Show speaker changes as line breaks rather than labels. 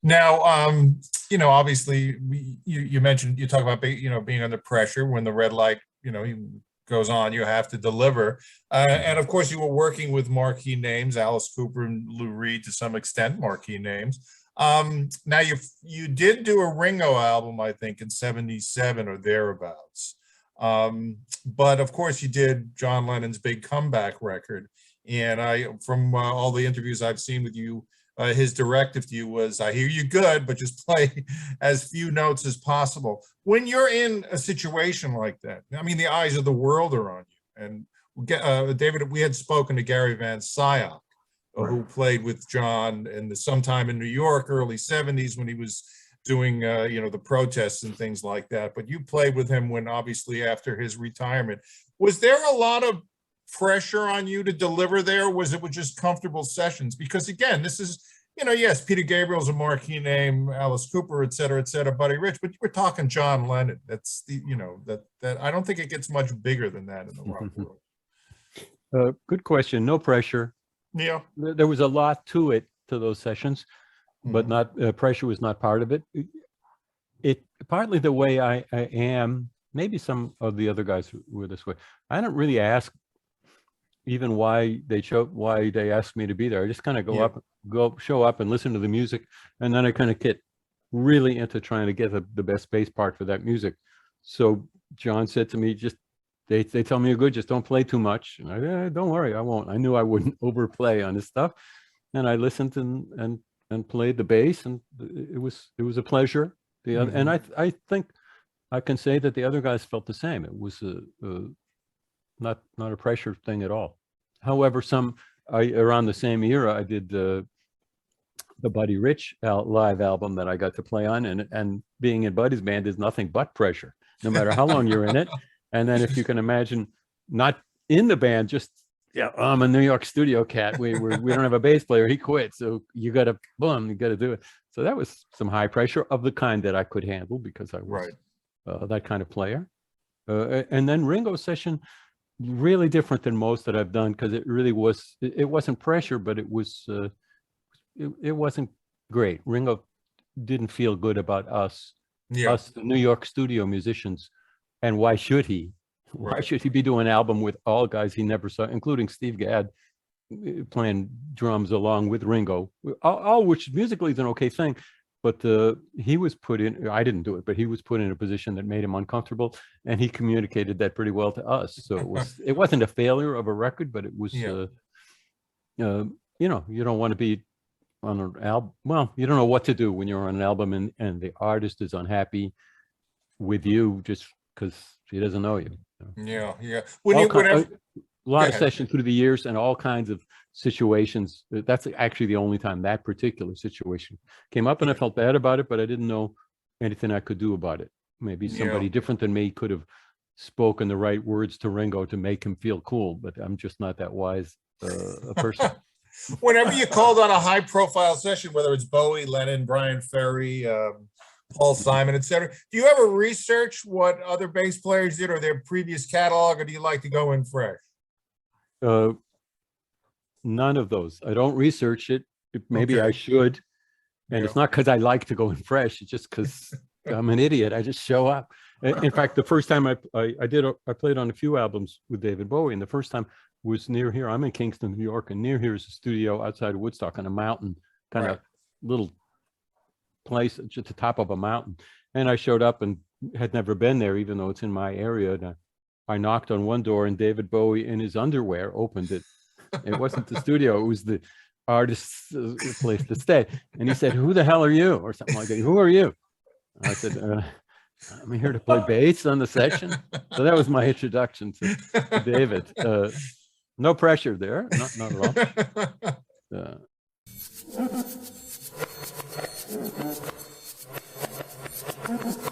Now, obviously, you mentioned, you talk about, being under pressure when the red light, goes on, you have to deliver. And of course, you were working with marquee names, Alice Cooper and Lou Reed, to some extent, marquee names. Now, you did do a Ringo album, I think, in '77 or thereabouts. But of course, you did John Lennon's big comeback record. And from all the interviews I've seen with you, his directive to you was, I hear you good, but just play as few notes as possible. When you're in a situation like that, I mean, the eyes of the world are on you. And David, we had spoken to Gary Van Sciok, who played with John sometime in New York, early '70s, when he was doing, the protests and things like that. But you played with him when, obviously, after his retirement. Was there a lot of pressure on you to deliver there? Was it just comfortable sessions? Because again, this is, yes, Peter Gabriel's a marquee name, Alice Cooper, et cetera, Buddy Rich, but you were talking John Lennon. That's the, that I don't think it gets much bigger than that in the rock world.
Good question. No pressure.
Yeah.
There was a lot to it, to those sessions, but not pressure was not part of it. It partly the way I am, maybe some of the other guys were this way. I don't really ask even why they asked me to be there. I just kind of show up and listen to the music, and then I kind of get really into trying to get the best bass part for that music. So John said to me, they tell me you're good, just don't play too much. And I, don't worry, I won't. I knew I wouldn't overplay on this stuff, and I listened and played the bass, and it was a pleasure. And I think I can say that the other guys felt the same. It was not a pressure thing at all. However, around the same era, I did the Buddy Rich live album that I got to play on, and being in Buddy's band is nothing but pressure, no matter how long you're in it. And then if you can imagine, not in the band, just I'm a New York studio cat. We don't have a bass player. He quit, so you got to do it. So that was some high pressure of the kind that I could handle because I was that kind of player. And then Ringo's session, really different than most that I've done, because it really was, it wasn't pressure, but it wasn't great. Ringo didn't feel good about us, the New York studio musicians. And why should he? Why should he be doing an album with all guys he never saw, including Steve Gadd playing drums along with Ringo, all which musically is an okay thing. But he was put in, I didn't do it, but he was put in a position that made him uncomfortable, and he communicated that pretty well to us. So it wasn't a failure of a record, but it was, you don't want to be on an album. Well, you don't know what to do when you're on an album and the artist is unhappy with you just because he doesn't know you.
Yeah.
A lot of sessions through the years and all kinds of situations. That's actually the only time that particular situation came up, and I felt bad about it, but I didn't know anything I could do about it. Maybe somebody different than me could have spoken the right words to Ringo to make him feel cool, but I'm just not that wise a person.
Whenever you called on a high profile session, whether it's Bowie, Lennon, Brian Ferry, Paul Simon, etc., do you ever research what other bass players did or their previous catalog, or do you like to go in fresh?
None of those. I don't research it. Maybe I should. And it's not because I like to go in fresh. It's just because I'm an idiot. I just show up. In fact, the first time I played on a few albums with David Bowie, and the first time was near here. I'm in Kingston, New York, and near here is a studio outside of Woodstock on a mountain, kind of little place at the top of a mountain. And I showed up and had never been there, even though it's in my area. And I knocked on one door, and David Bowie in his underwear opened it. It wasn't the studio, it was the artist's place to stay. And he said, "Who the hell are you?" or something like that. "Who are you?" I said, "I'm here to play bass on the session." So that was my introduction to David. No pressure there, not at all.